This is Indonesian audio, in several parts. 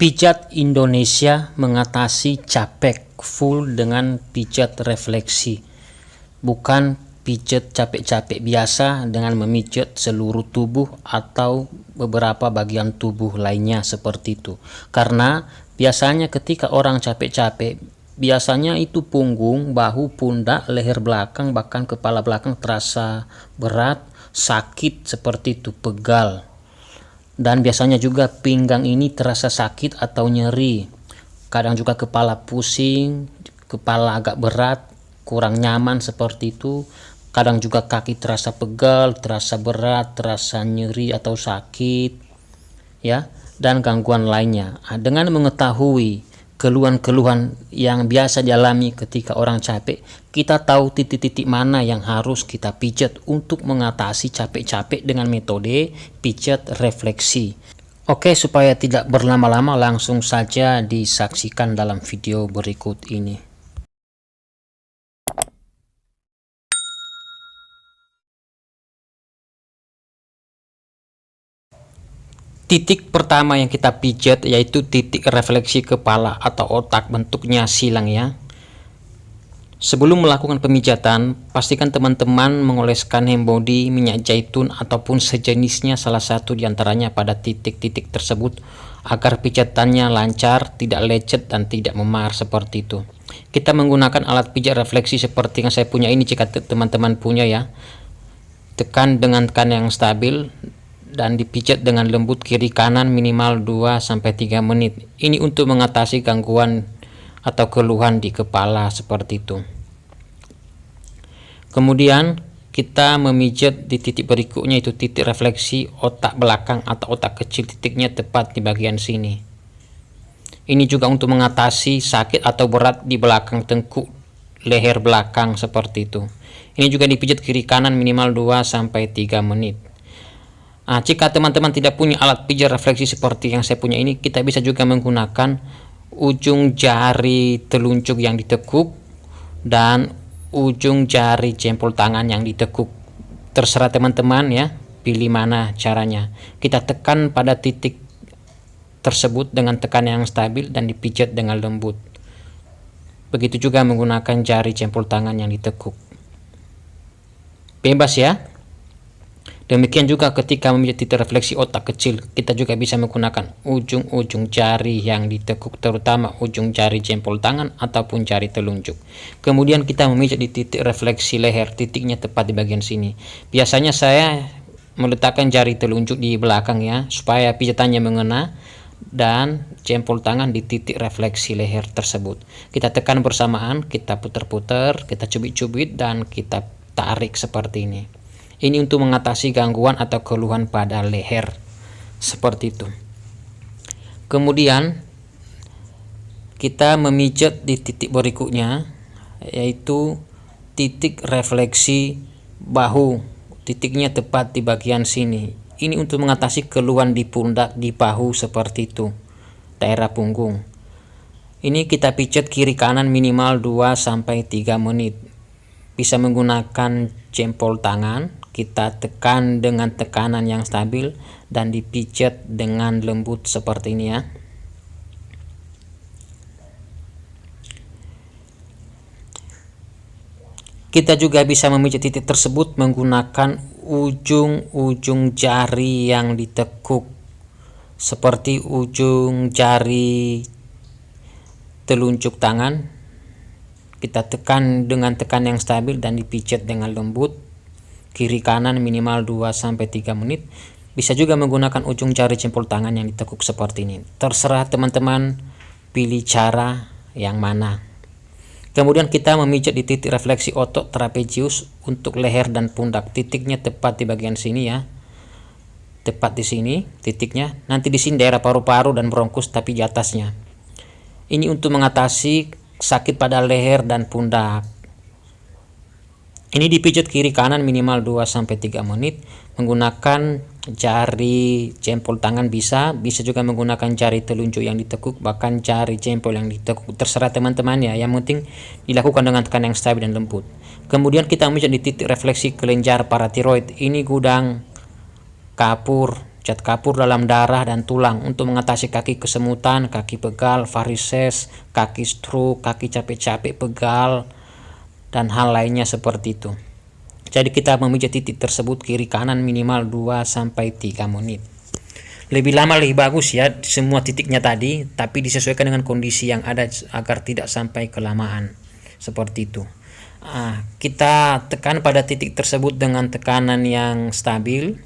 Pijat Indonesia mengatasi capek full dengan pijat refleksi, bukan pijat capek-capek biasa dengan memijat seluruh tubuh atau beberapa bagian tubuh lainnya seperti itu. Karena biasanya ketika orang capek-capek, biasanya itu punggung, bahu, pundak, leher belakang, bahkan kepala belakang terasa berat, sakit seperti itu, pegal. Dan biasanya juga pinggang ini terasa sakit atau nyeri. Kadang juga kepala pusing, kepala agak berat, kurang nyaman seperti itu. Kadang juga kaki terasa pegal, terasa berat, terasa nyeri atau sakit, ya, dan gangguan lainnya. Dengan mengetahui keluhan-keluhan yang biasa dialami ketika orang capek, kita tahu titik-titik mana yang harus kita pijat untuk mengatasi capek-capek dengan metode pijat refleksi. Oke, supaya tidak berlama-lama, langsung saja disaksikan dalam video berikut ini. Titik pertama yang kita pijat yaitu titik refleksi kepala atau otak, bentuknya silang ya. Sebelum melakukan pemijatan, pastikan teman-teman mengoleskan handbody, minyak zaitun ataupun sejenisnya, salah satu diantaranya pada titik-titik tersebut agar pijatannya lancar, tidak lecet dan tidak memar seperti itu. Kita menggunakan alat pijat refleksi seperti yang saya punya ini, jika teman-teman punya ya. Tekan dengan tekanan yang stabil dan dipijat dengan lembut kiri kanan minimal 2-3 menit. Ini untuk mengatasi gangguan atau keluhan di kepala seperti itu. Kemudian kita memijat di titik berikutnya, itu titik refleksi otak belakang atau otak kecil, titiknya tepat di bagian sini. Ini juga untuk mengatasi sakit atau berat di belakang tengkuk, leher belakang seperti itu. Ini juga dipijat kiri kanan minimal 2-3 menit. Nah, jika teman-teman tidak punya alat pijat refleksi seperti yang saya punya ini, kita bisa juga menggunakan ujung jari telunjuk yang ditekuk dan ujung jari jempol tangan yang ditekuk. Terserah teman-teman ya, pilih mana caranya. Kita tekan pada titik tersebut dengan tekanan yang stabil dan dipijat dengan lembut. Begitu juga menggunakan jari jempol tangan yang ditekuk. Bebas ya. Demikian juga ketika memijat titik refleksi otak kecil, kita juga bisa menggunakan ujung-ujung jari yang ditekuk, terutama ujung jari jempol tangan ataupun jari telunjuk. Kemudian kita memijat di titik refleksi leher, titiknya tepat di bagian sini. Biasanya saya meletakkan jari telunjuk di belakang ya, supaya pijatannya mengena, dan jempol tangan di titik refleksi leher tersebut. Kita tekan bersamaan, kita putar-putar, kita cubit-cubit, dan kita tarik seperti ini. Ini untuk mengatasi gangguan atau keluhan pada leher seperti itu. Kemudian kita memijat di titik berikutnya, yaitu titik refleksi bahu, titiknya tepat di bagian sini. Ini untuk mengatasi keluhan di pundak, di bahu seperti itu, daerah punggung. Ini kita pijat kiri kanan minimal 2-3 menit. Bisa menggunakan jempol tangan, kita tekan dengan tekanan yang stabil dan dipijat dengan lembut seperti ini ya. Kita juga bisa memijat titik tersebut menggunakan ujung-ujung jari yang ditekuk, seperti ujung jari telunjuk tangan. Kita tekan dengan tekanan yang stabil dan dipijat dengan lembut kiri kanan minimal 2-3 menit. Bisa juga menggunakan ujung jari jempol tangan yang ditekuk seperti ini. Terserah teman-teman pilih cara yang mana. Kemudian kita memijat di titik refleksi otot trapezius untuk leher dan pundak. Titiknya tepat di bagian sini ya. Tepat di sini titiknya. Nanti di sini daerah paru-paru dan bronkus, tapi di atasnya. Ini untuk mengatasi sakit pada leher dan pundak. Ini dipijat kiri kanan minimal 2-3 menit menggunakan jari jempol tangan, bisa juga menggunakan jari telunjuk yang ditekuk, bahkan jari jempol yang ditekuk, terserah teman-teman ya. Yang penting dilakukan dengan tekanan yang stabil dan lembut. Kemudian kita memijat di titik refleksi kelenjar paratiroid. Ini gudang kapur cat kapur dalam darah dan tulang untuk mengatasi kaki kesemutan, kaki pegal, varises, kaki stroke, kaki capek-capek pegal, dan hal lainnya seperti itu. Jadi kita memijat titik tersebut kiri kanan minimal 2-3 menit. Lebih lama lebih bagus ya semua titiknya tadi, tapi disesuaikan dengan kondisi yang ada agar tidak sampai kelamaan. Seperti itu. Kita tekan pada titik tersebut dengan tekanan yang stabil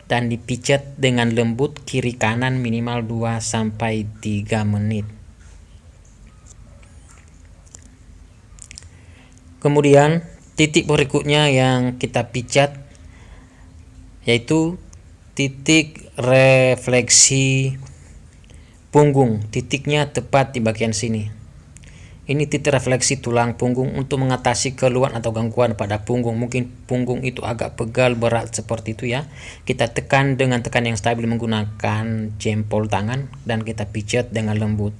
dan dipijat dengan lembut kiri kanan minimal 2-3 menit. Kemudian titik berikutnya yang kita pijat yaitu titik refleksi punggung. Titiknya tepat di bagian sini. Ini titik refleksi tulang punggung untuk mengatasi keluhan atau gangguan pada punggung. Mungkin punggung itu agak pegal, berat seperti itu ya. Kita tekan dengan tekan yang stabil menggunakan jempol tangan dan kita pijat dengan lembut.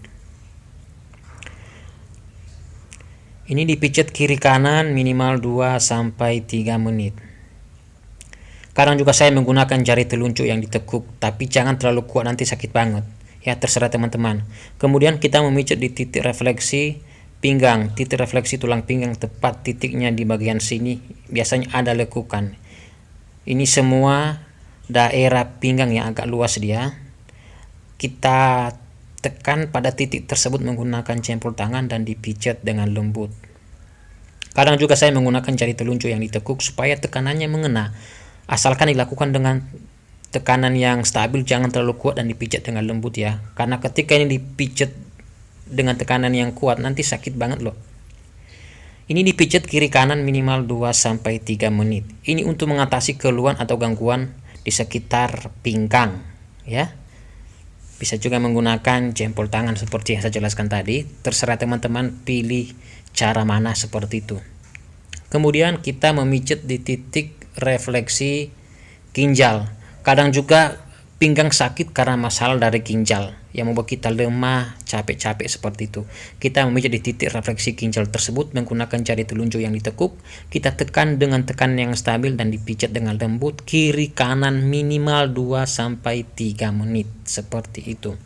Ini dipijat kiri kanan minimal 2-3 menit. Kadang juga saya menggunakan jari telunjuk yang ditekuk, tapi jangan terlalu kuat nanti sakit banget. Ya terserah teman-teman. Kemudian kita memijat di titik refleksi pinggang, titik refleksi tulang pinggang tepat titiknya di bagian sini biasanya ada lekukan. Ini semua daerah pinggang yang agak luas dia. Kita tekan pada titik tersebut menggunakan jempol tangan dan dipijat dengan lembut. Kadang juga saya menggunakan jari telunjuk yang ditekuk supaya tekanannya mengena. Asalkan dilakukan dengan tekanan yang stabil, jangan terlalu kuat dan dipijat dengan lembut ya. Karena ketika ini dipijat dengan tekanan yang kuat nanti sakit banget loh. Ini dipijat kiri kanan minimal 2-3 menit. Ini untuk mengatasi keluhan atau gangguan di sekitar pinggang ya. Bisa juga menggunakan jempol tangan seperti yang saya jelaskan tadi. Terserah teman-teman pilih cara mana seperti itu. Kemudian kita memijat di titik refleksi ginjal. Kadang juga pinggang sakit karena masalah dari ginjal yang membuat kita lemah, capek-capek seperti itu. Kita memijat di titik refleksi ginjal tersebut menggunakan jari telunjuk yang ditekuk. Kita tekan dengan tekanan yang stabil dan dipijat dengan lembut kiri kanan minimal 2-3 menit seperti itu.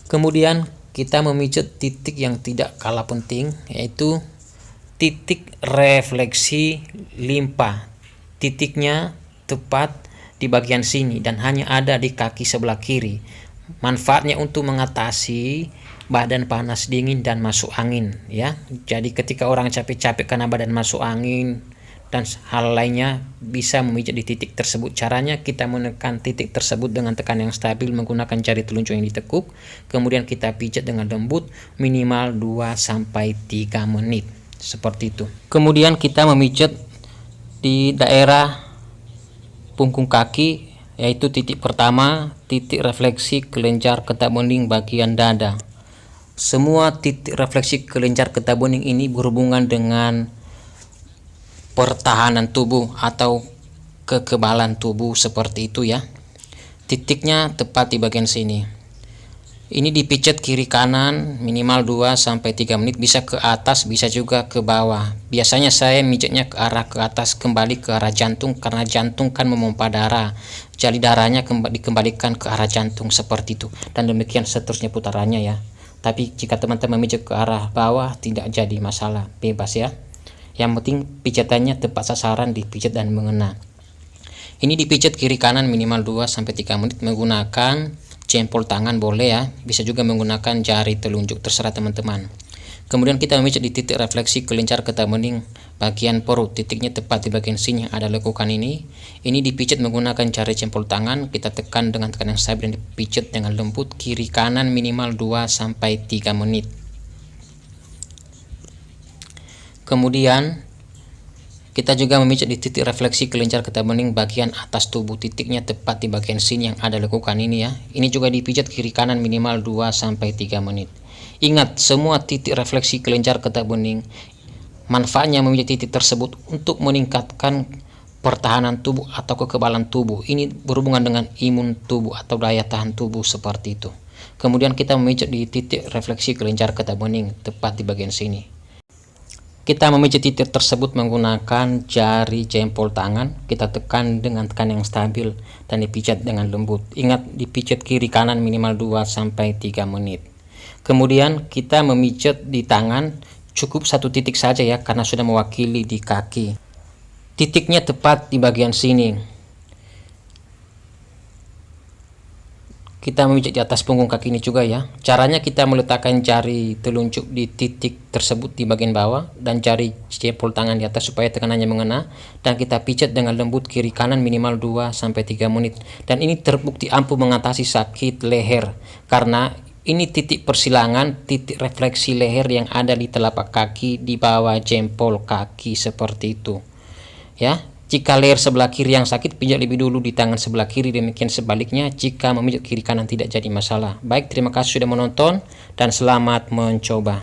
Kemudian kita memijat titik yang tidak kalah penting yaitu titik refleksi limpa. Titiknya tepat di bagian sini dan hanya ada di kaki sebelah kiri. Manfaatnya untuk mengatasi badan panas dingin dan masuk angin ya. Jadi ketika orang capek-capek karena badan masuk angin dan hal lainnya bisa memijat di titik tersebut. Caranya kita menekan titik tersebut dengan tekan yang stabil menggunakan jari telunjuk yang ditekuk. Kemudian kita pijat dengan lembut minimal 2-3 menit seperti itu. Kemudian kita memijat di daerah punggung kaki yaitu titik pertama, titik refleksi kelenjar getah bening bagian dada. Semua titik refleksi kelenjar getah bening ini berhubungan dengan pertahanan tubuh atau kekebalan tubuh seperti itu ya. Titiknya tepat di bagian sini. Ini dipijat kiri kanan minimal 2-3 menit, bisa ke atas bisa juga ke bawah. Biasanya saya mijatnya ke arah ke atas kembali ke arah jantung karena jantung kan memompa darah. Jadi darahnya dikembalikan ke arah jantung seperti itu dan demikian seterusnya putarannya ya. Tapi jika teman-teman mijat ke arah bawah tidak jadi masalah, bebas ya. Yang penting pijatannya tepat sasaran, dipijat dan mengena. Ini dipijat kiri kanan minimal 2-3 menit menggunakan jempol tangan boleh ya, bisa juga menggunakan jari telunjuk, terserah teman-teman. Kemudian kita memijat di titik refleksi kelenjar getah bening bagian perut. Titiknya tepat di bagian sini ada lekukan ini. Ini dipijat menggunakan jari jempol tangan. Kita tekan dengan tekanan stabil dan dipijat dengan lembut kiri kanan minimal 2-3 menit. Kemudian kita juga memijat di titik refleksi kelenjar getah bening bagian atas tubuh. Titiknya tepat di bagian sini yang ada lekukan ini ya. Ini juga dipijat kiri kanan minimal 2-3 menit. Ingat, semua titik refleksi kelenjar getah bening manfaatnya memijat titik tersebut untuk meningkatkan pertahanan tubuh atau kekebalan tubuh. Ini berhubungan dengan imun tubuh atau daya tahan tubuh seperti itu. Kemudian kita memijat di titik refleksi kelenjar getah bening tepat di bagian sini. Kita memijit titik tersebut menggunakan jari jempol tangan. Kita tekan dengan tekanan yang stabil dan dipijat dengan lembut. Ingat, dipijat kiri kanan minimal 2-3 menit. Kemudian kita memijat di tangan cukup 1 titik saja ya, karena sudah mewakili di kaki. Titiknya tepat di bagian sini. Kita memijat di atas punggung kaki ini juga ya. Caranya kita meletakkan jari telunjuk di titik tersebut di bagian bawah dan jari jempol tangan di atas supaya tekanannya mengena, dan kita pijat dengan lembut kiri kanan minimal 2-3 menit. Dan ini terbukti ampuh mengatasi sakit leher karena ini titik persilangan, titik refleksi leher yang ada di telapak kaki di bawah jempol kaki seperti itu. Ya. Jika leher sebelah kiri yang sakit, pijat lebih dulu di tangan sebelah kiri, demikian sebaliknya jika memijat kiri kanan tidak jadi masalah. Baik, terima kasih sudah menonton dan selamat mencoba.